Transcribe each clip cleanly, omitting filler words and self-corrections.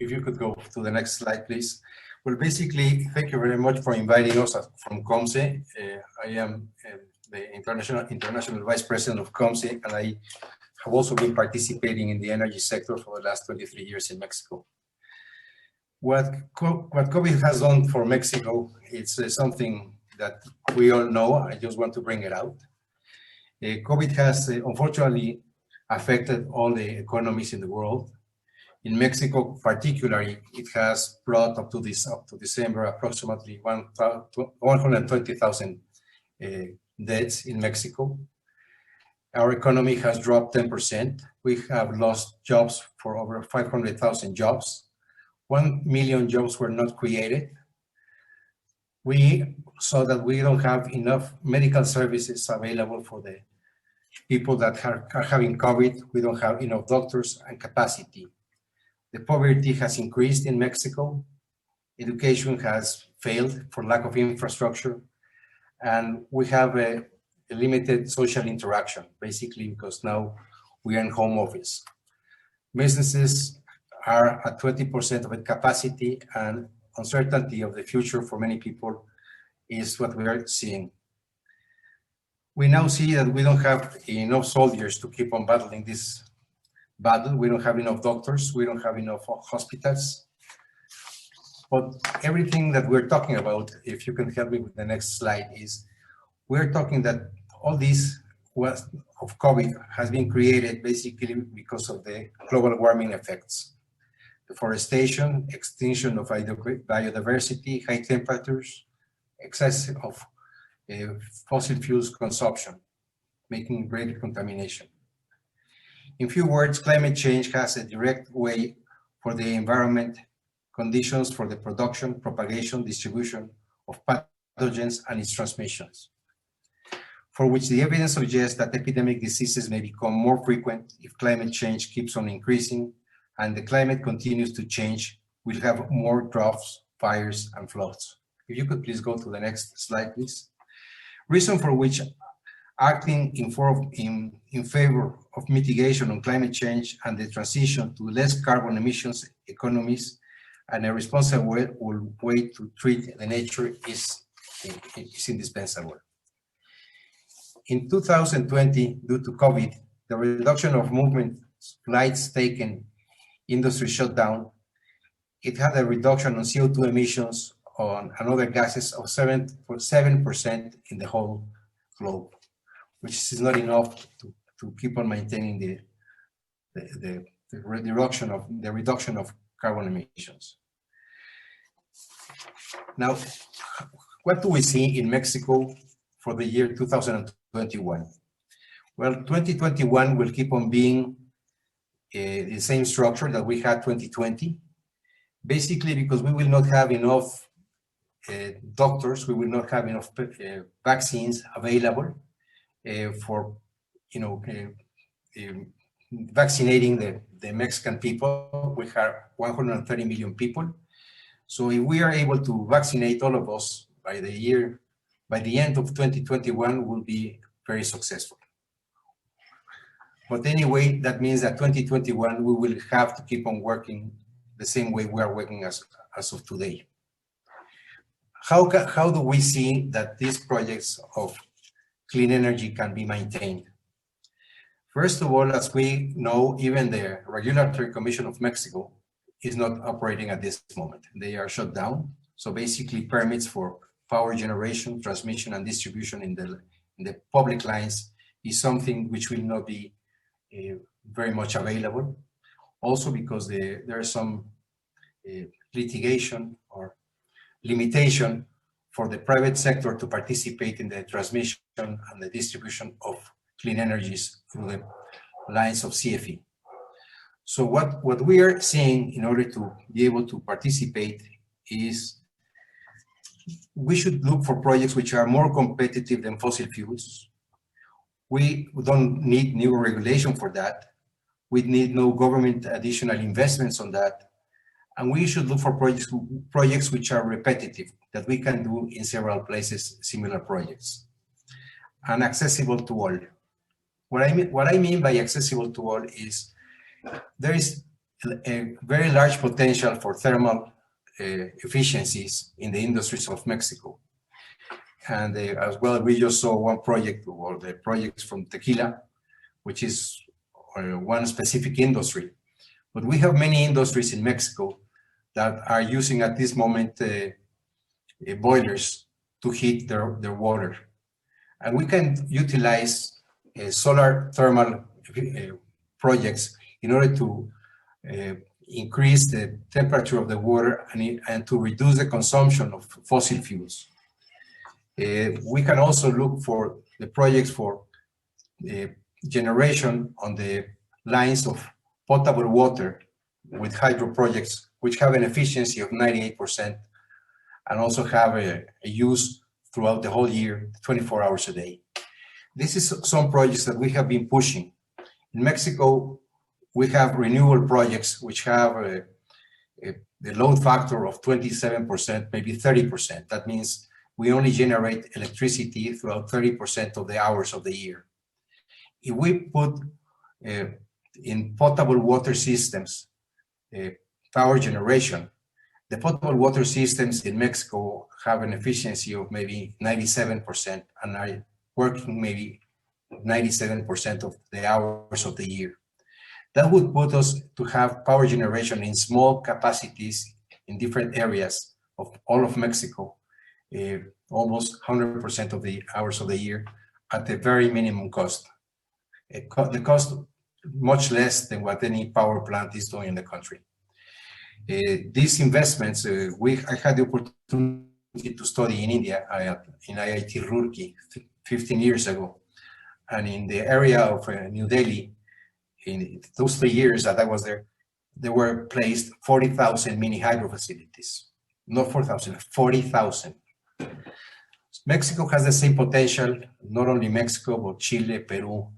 if you could go to the next slide, please. Well, basically, thank you very much for inviting us from Comce. I am the international vice president of Comce, and I have also been participating in the energy sector for the last 23 years in Mexico. What COVID has done for Mexico, it's something that we all know. I just want to bring it out. COVID has unfortunately affected all the economies in the world. In Mexico, particularly, it has brought up to December approximately 120,000 deaths in Mexico. Our economy has dropped 10%. We have lost jobs for over 500,000 jobs. 1 million jobs were not created. We saw that we don't have enough medical services available for the people that are having COVID. We don't have enough doctors and capacity. The poverty has increased in Mexico. Education has failed for lack of infrastructure. And we have a limited social interaction, basically because now we are in home office. Businesses are at 20% of its capacity, and uncertainty of the future for many people is what we are seeing. We now see that we don't have enough soldiers to keep on battling this battle. We don't have enough doctors. We don't have enough hospitals. But everything that we're talking about, if you can help me with the next slide, is we're talking that all this of COVID has been created basically because of the global warming effects. Deforestation, extinction of biodiversity, high temperatures, excess of fossil fuels consumption, making greater contamination. In few words, climate change has a direct way for the environment, conditions for the production, propagation, distribution of pathogens and its transmissions, for which the evidence suggests that epidemic diseases may become more frequent if climate change keeps on increasing and the climate continues to change. We'll have more droughts, fires, and floods. If you could please go to the next slide, please. Reason for which acting in favor of mitigation on climate change and the transition to less carbon emissions economies and a responsible way to treat the nature is indispensable. In 2020, due to COVID, the reduction of movement flights taken, industry shut down, it had a reduction on CO2 emissions and other gases of 7% in the whole globe, which is not enough to keep on maintaining the reduction of carbon emissions. Now, what do we see in Mexico for the year 2021? Well, 2021 will keep on being the same structure that we had 2020, basically because we will not have enough doctors, we will not have enough vaccines available for vaccinating the Mexican people. We have 130 million people. So if we are able to vaccinate all of us by the end of 2021, we'll be very successful. But anyway, that means that 2021, we will have to keep on working the same way we are working as of today. How do we see that these projects of clean energy can be maintained? First of all, as we know, even the Regulatory Commission of Mexico is not operating at this moment. They are shut down. So basically permits for power generation, transmission, and distribution in the public lines is something which will not be very much available. Also because there is some litigation or limitation for the private sector to participate in the transmission and the distribution of clean energies through the lines of CFE. So what we are seeing in order to be able to participate is we should look for projects which are more competitive than fossil fuels. We don't need new regulation for that. We need no government additional investments on that. And we should look for projects which are repetitive, that we can do in several places, similar projects, and accessible to all. What I mean by accessible to all is there is a very large potential for thermal efficiencies in the industries of Mexico. And as well, we just saw one project, or the projects from tequila, which is one specific industry. But we have many industries in Mexico that are using at this moment boilers to heat their water. And we can utilize solar thermal projects in order to increase the temperature of the water and to reduce the consumption of fossil fuels. We can also look for the projects for generation on the lines of potable water with hydro projects, which have an efficiency of 98% and also have a use throughout the whole year, 24 hours a day. This is some projects that we have been pushing. In Mexico, we have renewable projects which have the load factor of 27%, maybe 30%. That means we only generate electricity throughout 30% of the hours of the year. If we put in potable water systems power generation, the potable water systems in Mexico have an efficiency of maybe 97% and are working maybe 97% of the hours of the year. That would put us to have power generation in small capacities in different areas of all of Mexico, almost 100% of the hours of the year at a very minimum cost. The cost much less than what any power plant is doing in the country. These investments, I had the opportunity to study in India, in IIT Roorkee 15 years ago. And in the area of New Delhi, in those 3 years that I was there, there were placed 40,000 mini hydro facilities. Not 4,000, 40,000. Mexico has the same potential, not only Mexico, but Chile, Peru,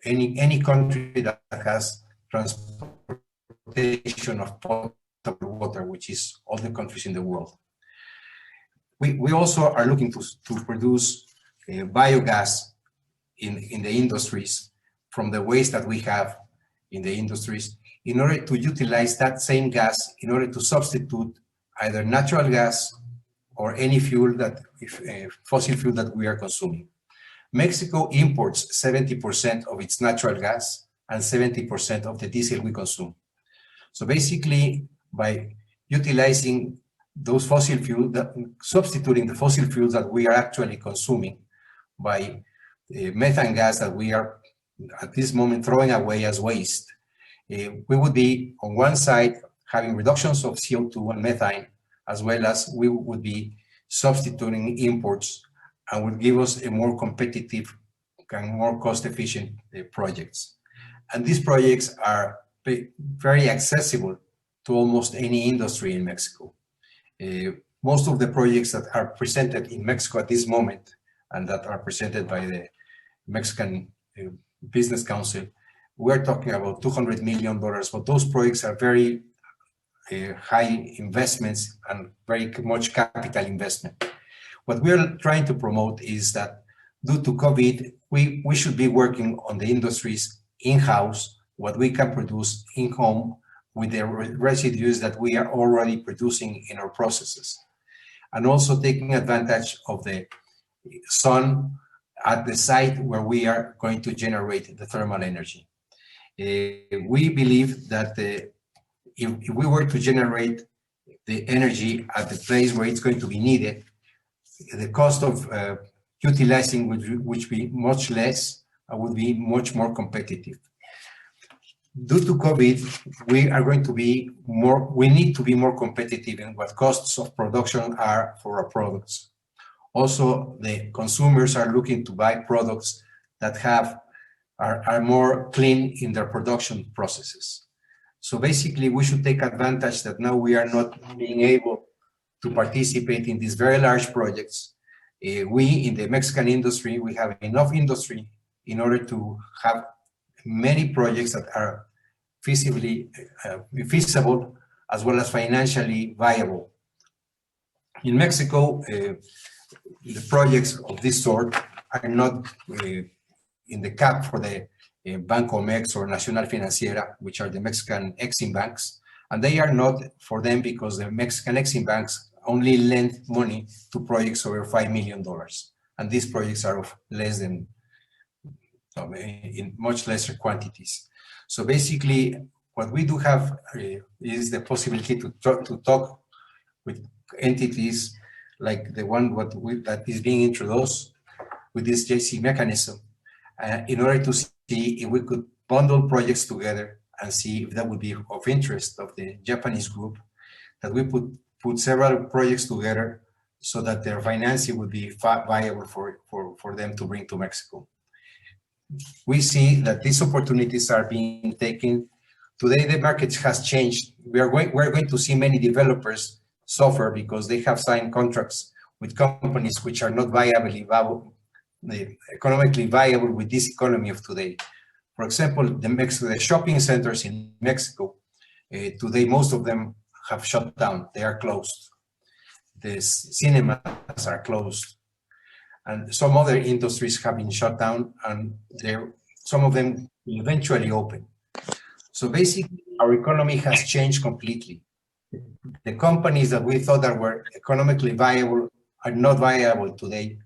any country that has transportation of potable water, which is all the countries in the world. We also are looking to produce biogas in the industries from the waste that we have in the industries in order to utilize that same gas in order to substitute either natural gas or any fuel that, fossil fuel that we are consuming. Mexico imports 70% of its natural gas and 70% of the diesel we consume. So basically, by utilizing those fossil fuels, substituting the fossil fuels that we are actually consuming by methane gas that we are at this moment throwing away as waste, we would be on one side having reductions of CO2 and methane, as well as we would be substituting imports and would give us a more competitive and more cost-efficient projects. And these projects are very accessible to almost any industry in Mexico. Most of the projects that are presented in Mexico at this moment and that are presented by the Mexican Business Council, we're talking about $200 million, but those projects are very high investments and very much capital investment. What we are trying to promote is that due to COVID, we should be working on the industries in-house, what we can produce in-home with the residues that we are already producing in our processes. And also taking advantage of the sun at the site where we are going to generate the thermal energy. We believe that if we were to generate the energy at the place where it's going to be needed, the cost of utilizing would be much less and would be much more competitive. Due to COVID, we need to be more competitive in what costs of production are for our products. Also, the consumers are looking to buy products that are more clean in their production processes. So basically, we should take advantage that now we are not being able to participate in these very large projects. We, in the Mexican industry, we have enough industry in order to have many projects that are feasible as well as financially viable. In Mexico, the projects of this sort are not in the cap for the Bancomex or Nacional Financiera, which are the Mexican Exim banks. And they are not for them because the Mexican Exim banks only lend money to projects over $5 million. And these projects are of less than, in much lesser quantities. So basically, what we do have is the possibility to talk with entities like the one that is being introduced with this JC mechanism in order to see if we could bundle projects together and see if that would be of interest of the Japanese group, that we put several projects together so that their financing would be viable for them to bring to Mexico. We see that these opportunities are being taken. Today, the market has changed. We're going to see many developers suffer because they have signed contracts with companies which are not economically viable with this economy of today. For example, the shopping centers in Mexico, today most of them have shut down. They are closed. The cinemas are closed. And some other industries have been shut down, and some of them will eventually open. So basically, our economy has changed completely. The companies that we thought that were economically viable are not viable today.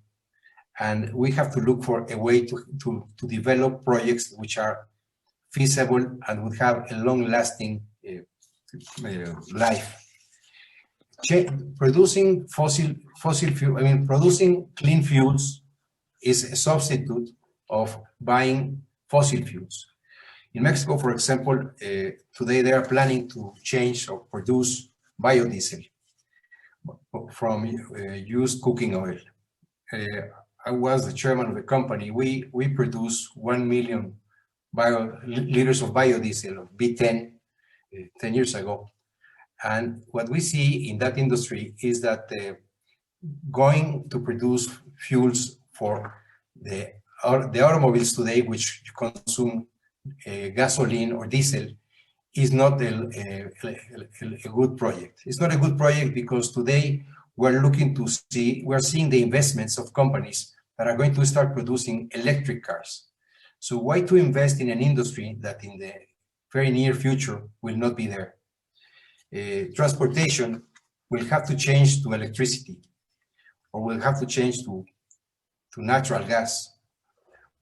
And we have to look for a way to develop projects which are feasible and would have a long-lasting life. Producing producing clean fuels is a substitute of buying fossil fuels. In Mexico, for example, today they are planning to change or produce biodiesel from used cooking oil. I was the chairman of the company. We produce 1 million liters of biodiesel, of B10, 10 years ago. And what we see in that industry is that going to produce fuels for the automobiles today, which consume gasoline or diesel, is not a good project. It's not a good project because today we're seeing the investments of companies that are going to start producing electric cars. So why to invest in an industry that in the very near future will not be there? Transportation will have to change to electricity, or will have to change to natural gas,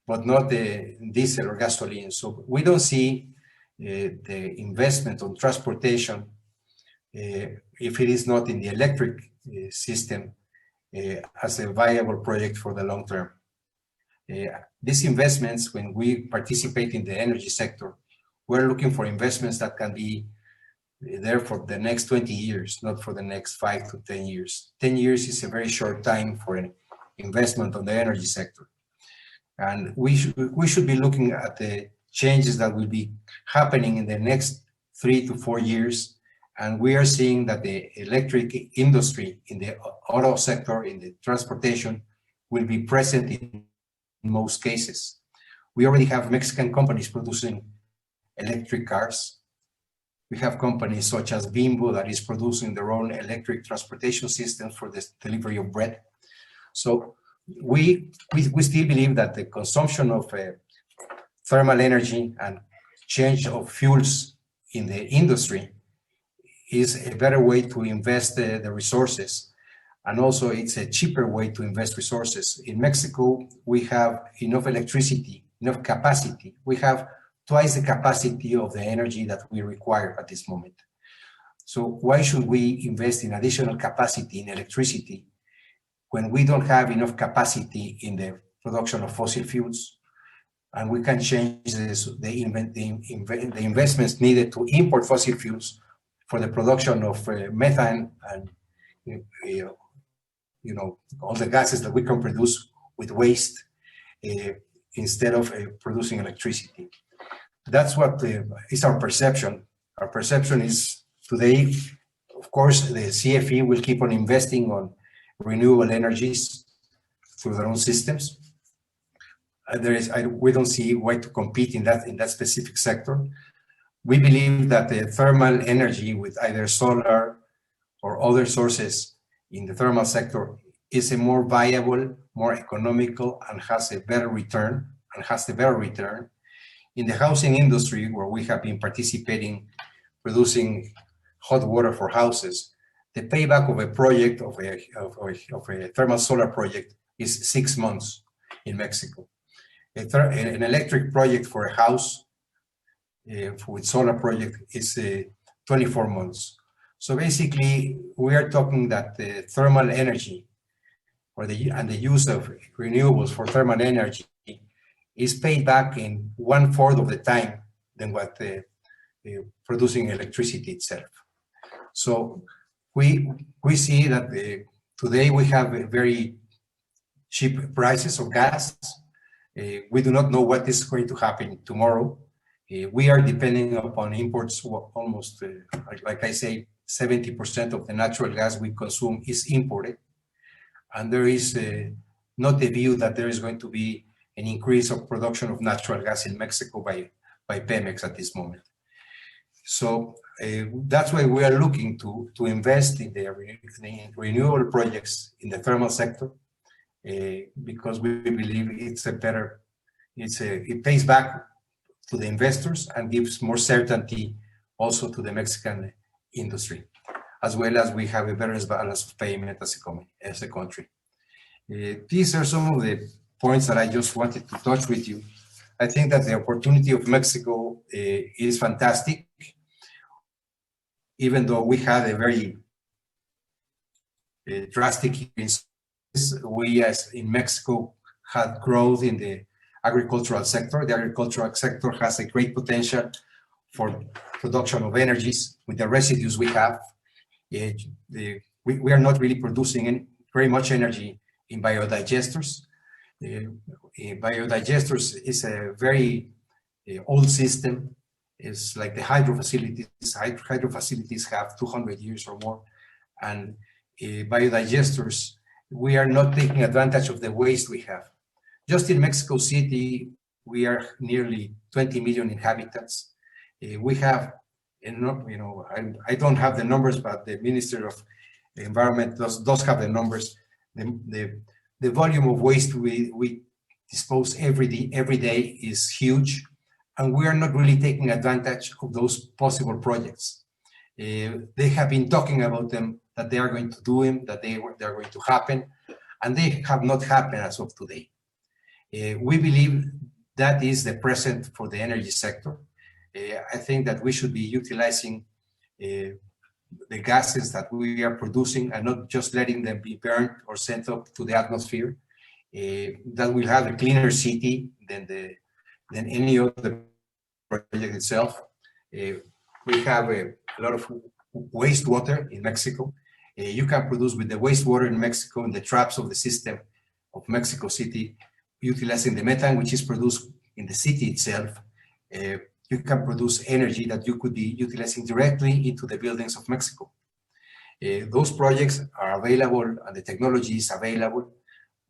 but not the diesel or gasoline. So we don't see the investment on transportation, if it is not in the electric system, as a viable project for the long term. These investments, when we participate in the energy sector, we're looking for investments that can be there for the next 20 years, not for the next 5 to 10 years. 10 years is a very short time for an investment on the energy sector. And we should be looking at the changes that will be happening in the next 3 to 4 years. And we are seeing that the electric industry in the auto sector, in the transportation, will be present in most cases. We already have Mexican companies producing electric cars. We have companies such as Bimbo that is producing their own electric transportation systems for the delivery of bread. So we still believe that the consumption of thermal energy and change of fuels in the industry is a better way to invest the resources. And also it's a cheaper way to invest resources. In Mexico, we have enough electricity, enough capacity. We have twice the capacity of the energy that we require at this moment. So why should we invest in additional capacity in electricity when we don't have enough capacity in the production of fossil fuels? And we can change the investments needed to import fossil fuels for the production of methane and all the gases that we can produce with waste instead of producing electricity. That's what is our perception. Our perception is today, of course, the CFE will keep on investing on renewable energies through their own systems. We don't see why to compete in that specific sector. We believe that the thermal energy with either solar or other sources in the thermal sector is a more viable, more economical, and has a better return, In the housing industry, where we have been participating, producing hot water for houses, the payback of a project, of a thermal solar project, is 6 months in Mexico. An electric project for a house with solar project is 24 months. So basically, we are talking that the thermal energy and the use of renewables for thermal energy is paid back in 1/4 of the time than what producing electricity itself. So we see that today we have very cheap prices of gas. We do not know what is going to happen tomorrow. We are depending upon imports. Almost, like I say, 70% of the natural gas we consume is imported. And there is not a view that there is going to be an increase of production of natural gas in Mexico by Pemex at this moment. So that's why we are looking to invest in the renewable projects in the thermal sector, because we believe it pays back to the investors and gives more certainty also to the Mexican industry, as well as we have a better balance of payment as a country. These are some of the points that I just wanted to touch with you. I think that the opportunity of Mexico is fantastic, even though we had a very drastic increase. We, as in Mexico, had growth in the agricultural sector. The agricultural sector has a great potential for production of energies with the residues we have. We are not really producing very much energy in biodigesters. Biodigesters is a very old system. It's like the hydro facilities. Hydro facilities have 200 years or more. And biodigesters, we are not taking advantage of the waste we have. Just in Mexico City, we are nearly 20 million inhabitants. We have, I don't have the numbers, but the Minister of the Environment does have the numbers. The volume of waste we dispose every day is huge, and we are not really taking advantage of those possible projects. They have been talking about them, that they are going to do them, that they are going to happen, and they have not happened as of today. We believe that is the present for the energy sector. I think that we should be utilizing the gases that we are producing and not just letting them be burned or sent up to the atmosphere. That will have a cleaner city than any other project itself. We have a lot of wastewater in Mexico. You can produce with the wastewater in Mexico in the traps of the system of Mexico City, utilizing the methane which is produced in the city itself. You can produce energy that you could be utilizing directly into the buildings of Mexico. Those projects are available and the technology is available.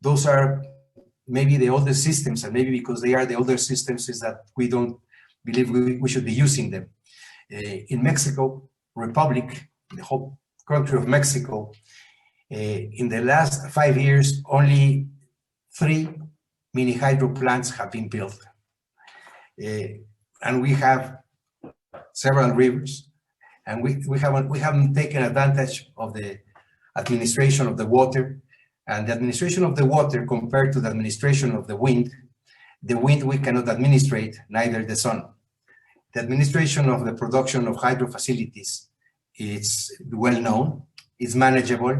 Those are maybe the older systems, and maybe because they are the older systems is that we don't believe we should be using them. In Mexico Republic, the whole country of Mexico, in the last 5 years, only 3 mini hydro plants have been built. And we have several rivers, and we haven't taken advantage of the administration of the water. And the administration of the water compared to the administration of the wind we cannot administrate, neither the sun. The administration of the production of hydro facilities is well known, it's manageable.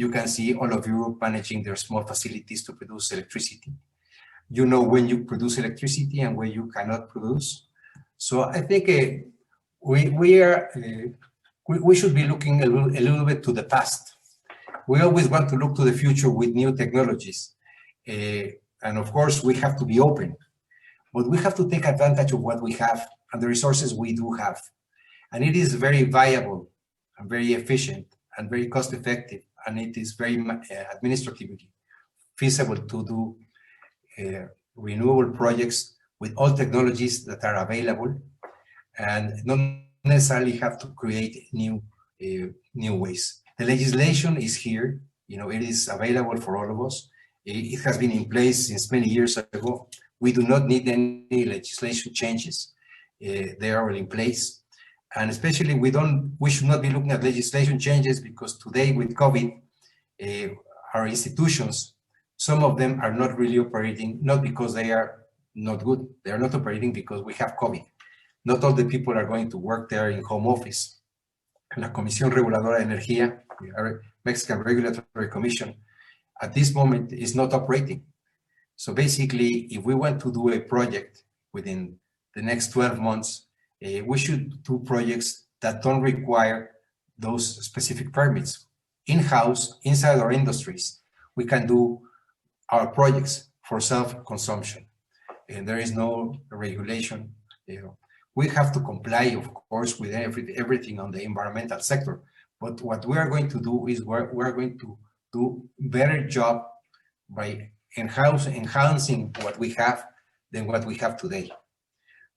You can see all of Europe managing their small facilities to produce electricity. You know when you produce electricity and when you cannot produce. So I think we should be looking a little bit to the past. We always want to look to the future with new technologies. And of course, we have to be open. But we have to take advantage of what we have and the resources we do have. And it is very viable and very efficient and very cost effective. And it is very administratively feasible to do renewable projects with all technologies that are available, and not necessarily have to create new ways. The legislation is here, it is available for all of us. It has been in place since many years ago. we do not need any legislation changes. They are already in place. And especially we should not be looking at legislation changes because today with COVID, our institutions, some of them are not really operating, not because they are not good. They are not operating because we have COVID. Not all the people are going to work there in home office. La Comisión Reguladora de Energía, our Mexican Regulatory Commission, at this moment is not operating. So basically, if we want to do a project within the next 12 months, we should do projects that don't require those specific permits. In-house, inside our industries, we can do our projects for self-consumption. And there is no regulation. We have to comply, of course, with everything on the environmental sector. But what we are going to do is we're going to do better job by enhancing what we have than what we have today.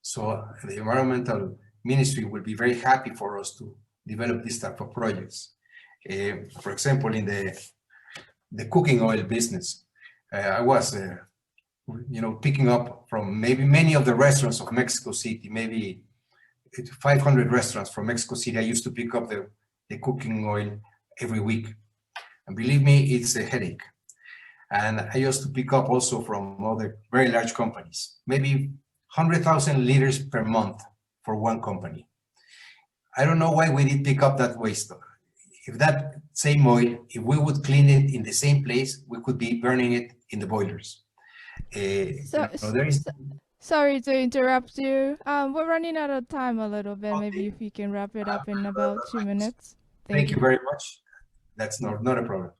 So the environmental ministry will be very happy for us to develop this type of projects. For example, in the cooking oil business, I was, picking up from maybe many of the restaurants of Mexico City, maybe 500 restaurants from Mexico City. I used to pick up the cooking oil every week. And believe me, it's a headache. And I used to pick up also from other very large companies, maybe 100,000 liters per month for one company. I don't know why we did pick up that waste. If that same oil, if we would clean it in the same place, we could be burning it in the boilers. Sorry to interrupt you. We're running out of time a little bit. Okay. Maybe if you can wrap it up in about 2 minutes. Thank you very much. That's not a problem.